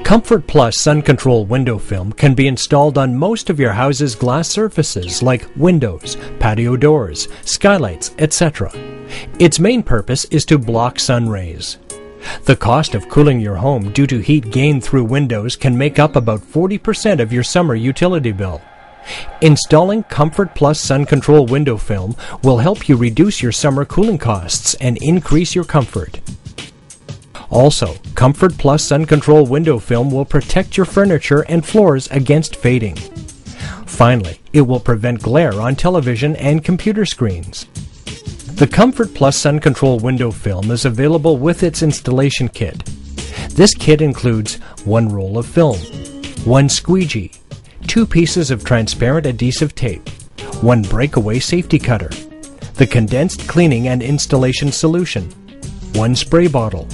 Comfort Plus Sun Control window film can be installed on most of your house's glass surfaces like windows, patio doors, skylights, etc. Its main purpose is to block sun rays. The cost of cooling your home due to heat gained through windows can make up about 40% of your summer utility bill. Installing Comfort Plus Sun Control window film will help you reduce your summer cooling costs and increase your comfort. Also, Comfort Plus Sun Control window film will protect your furniture and floors against fading. Finally, it will prevent glare on television and computer screens. The Comfort Plus Sun Control window film is available with its installation kit. This kit includes one roll of film, one squeegee, 2 pieces of transparent adhesive tape, one breakaway safety cutter, the condensed cleaning and installation solution, one spray bottle,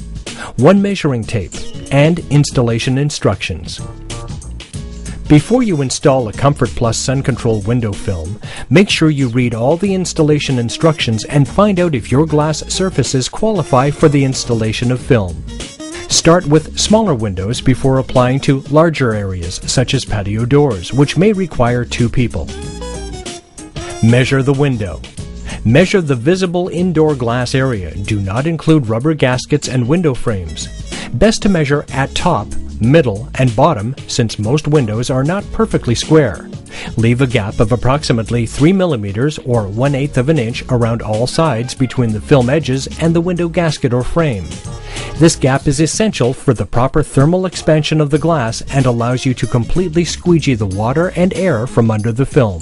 one measuring tape, and installation instructions. Before you install a Comfort Plus Sun Control window film, make sure you read all the installation instructions and find out if your glass surfaces qualify for the installation of film. Start with smaller windows before applying to larger areas, such as patio doors, which may require 2 people. Measure the window. Measure the visible indoor glass area. Do not include rubber gaskets and window frames. Best to measure at top, middle, and bottom, since most windows are not perfectly square. Leave a gap of approximately 3 millimeters or 1/8 of an inch around all sides between the film edges and the window gasket or frame. This gap is essential for the proper thermal expansion of the glass and allows you to completely squeegee the water and air from under the film.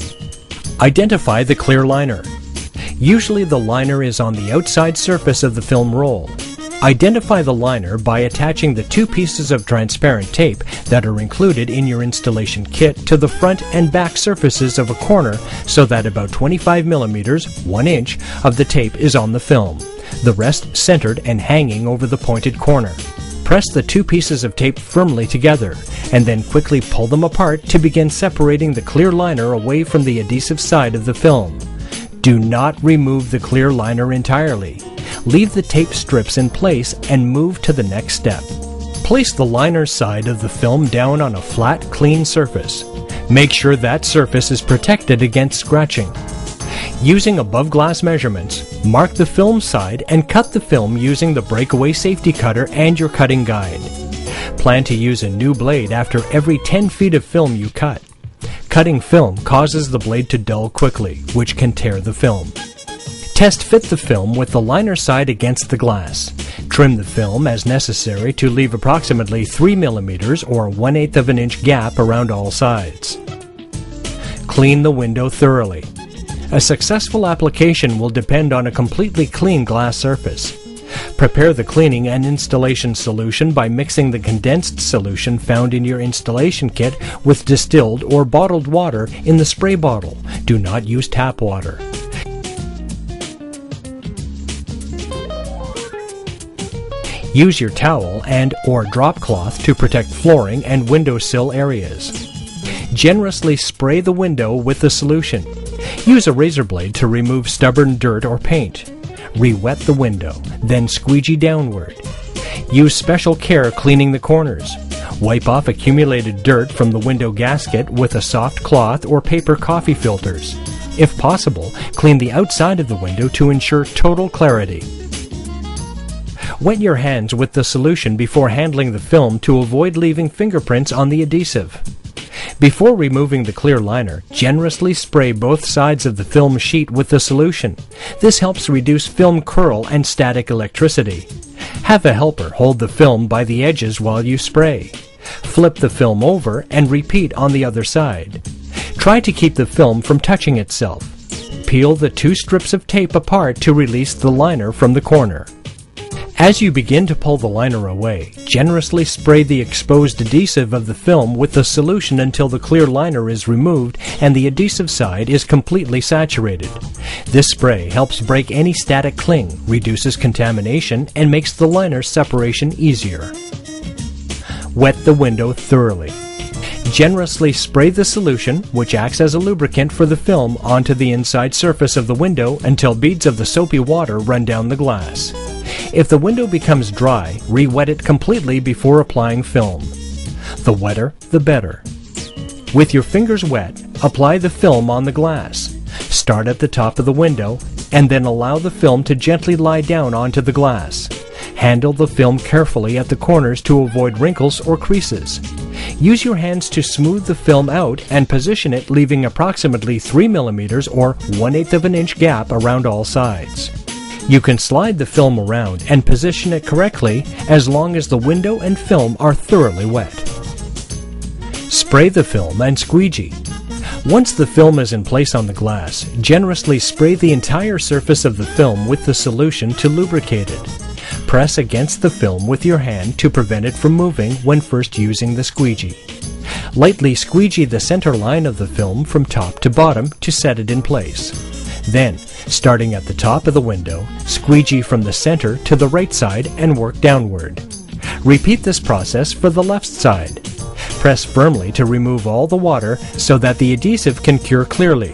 Identify the clear liner. Usually the liner is on the outside surface of the film roll. Identify the liner by attaching the 2 pieces of transparent tape that are included in your installation kit to the front and back surfaces of a corner so that about 25 millimeters, 1 inch, of the tape is on the film, the rest centered and hanging over the pointed corner. Press the 2 pieces of tape firmly together and then quickly pull them apart to begin separating the clear liner away from the adhesive side of the film. Do not remove the clear liner entirely. Leave the tape strips in place and move to the next step. Place the liner side of the film down on a flat, clean surface. Make sure that surface is protected against scratching. Using above glass measurements, mark the film side and cut the film using the breakaway safety cutter and your cutting guide. Plan to use a new blade after every 10 feet of film you cut. Cutting film causes the blade to dull quickly, which can tear the film. Test fit the film with the liner side against the glass. Trim the film as necessary to leave approximately 3 millimeters or 1/8 of an inch gap around all sides. Clean the window thoroughly. A successful application will depend on a completely clean glass surface. Prepare the cleaning and installation solution by mixing the condensed solution found in your installation kit with distilled or bottled water in the spray bottle. Do not use tap water. Use your towel and/or drop cloth to protect flooring and windowsill areas. Generously spray the window with the solution. Use a razor blade to remove stubborn dirt or paint. Re-wet the window, then squeegee downward. Use special care cleaning the corners. Wipe off accumulated dirt from the window gasket with a soft cloth or paper coffee filters. If possible, clean the outside of the window to ensure total clarity. Wet your hands with the solution before handling the film to avoid leaving fingerprints on the adhesive. Before removing the clear liner, generously spray both sides of the film sheet with the solution. This helps reduce film curl and static electricity. Have a helper hold the film by the edges while you spray. Flip the film over and repeat on the other side. Try to keep the film from touching itself. Peel the 2 strips of tape apart to release the liner from the corner. As you begin to pull the liner away, generously spray the exposed adhesive of the film with the solution until the clear liner is removed and the adhesive side is completely saturated. This spray helps break any static cling, reduces contamination, and makes the liner separation easier. Wet the window thoroughly. Generously spray the solution, which acts as a lubricant for the film, onto the inside surface of the window until beads of the soapy water run down the glass. If the window becomes dry, re-wet it completely before applying film. The wetter, the better. With your fingers wet, apply the film on the glass. Start at the top of the window, and then allow the film to gently lie down onto the glass. Handle the film carefully at the corners to avoid wrinkles or creases. Use your hands to smooth the film out and position it, leaving approximately 3 millimeters or 1/8 of an inch gap around all sides. You can slide the film around and position it correctly as long as the window and film are thoroughly wet. Spray the film and squeegee. Once the film is in place on the glass, generously spray the entire surface of the film with the solution to lubricate it. Press against the film with your hand to prevent it from moving when first using the squeegee. Lightly squeegee the center line of the film from top to bottom to set it in place. Then, starting at the top of the window, squeegee from the center to the right side and work downward. Repeat this process for the left side. Press firmly to remove all the water so that the adhesive can cure clearly.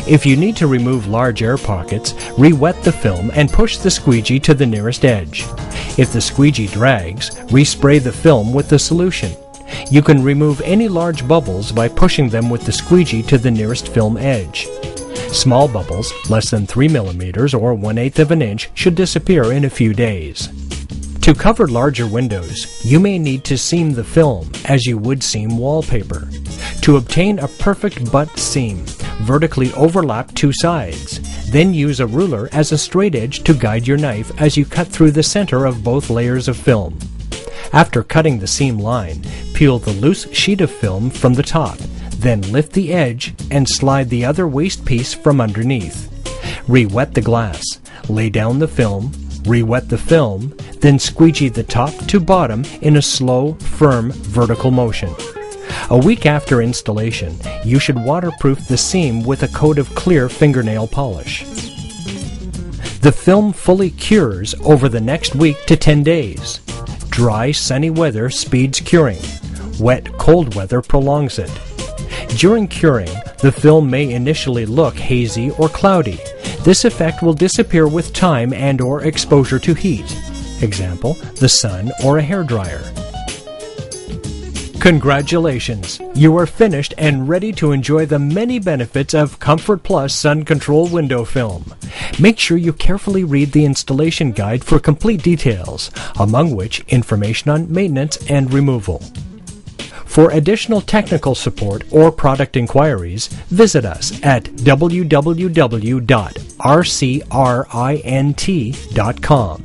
If you need to remove large air pockets, re-wet the film and push the squeegee to the nearest edge. If the squeegee drags, respray the film with the solution. You can remove any large bubbles by pushing them with the squeegee to the nearest film edge. Small bubbles, less than 3 millimeters or 1/8 of an inch, should disappear in a few days. To cover larger windows, you may need to seam the film as you would seam wallpaper. To obtain a perfect butt seam, vertically overlap two sides. Then use a ruler as a straight edge to guide your knife as you cut through the center of both layers of film. After cutting the seam line, peel the loose sheet of film from the top. Then lift the edge and slide the other waste piece from underneath. Re-wet the glass. Lay down the film, re-wet the film, then squeegee the top to bottom in a slow, firm, vertical motion. A week after installation, you should waterproof the seam with a coat of clear fingernail polish. The film fully cures over the next week to 10 days. Dry, sunny weather speeds curing. Wet, cold weather prolongs it. During curing, the film may initially look hazy or cloudy. This effect will disappear with time and/or exposure to heat. Example, the sun or a hairdryer. Congratulations! You are finished and ready to enjoy the many benefits of Comfort Plus Sun Control Window Film. Make sure you carefully read the installation guide for complete details, among which information on maintenance and removal. For additional technical support or product inquiries, visit us at www.rcrint.com.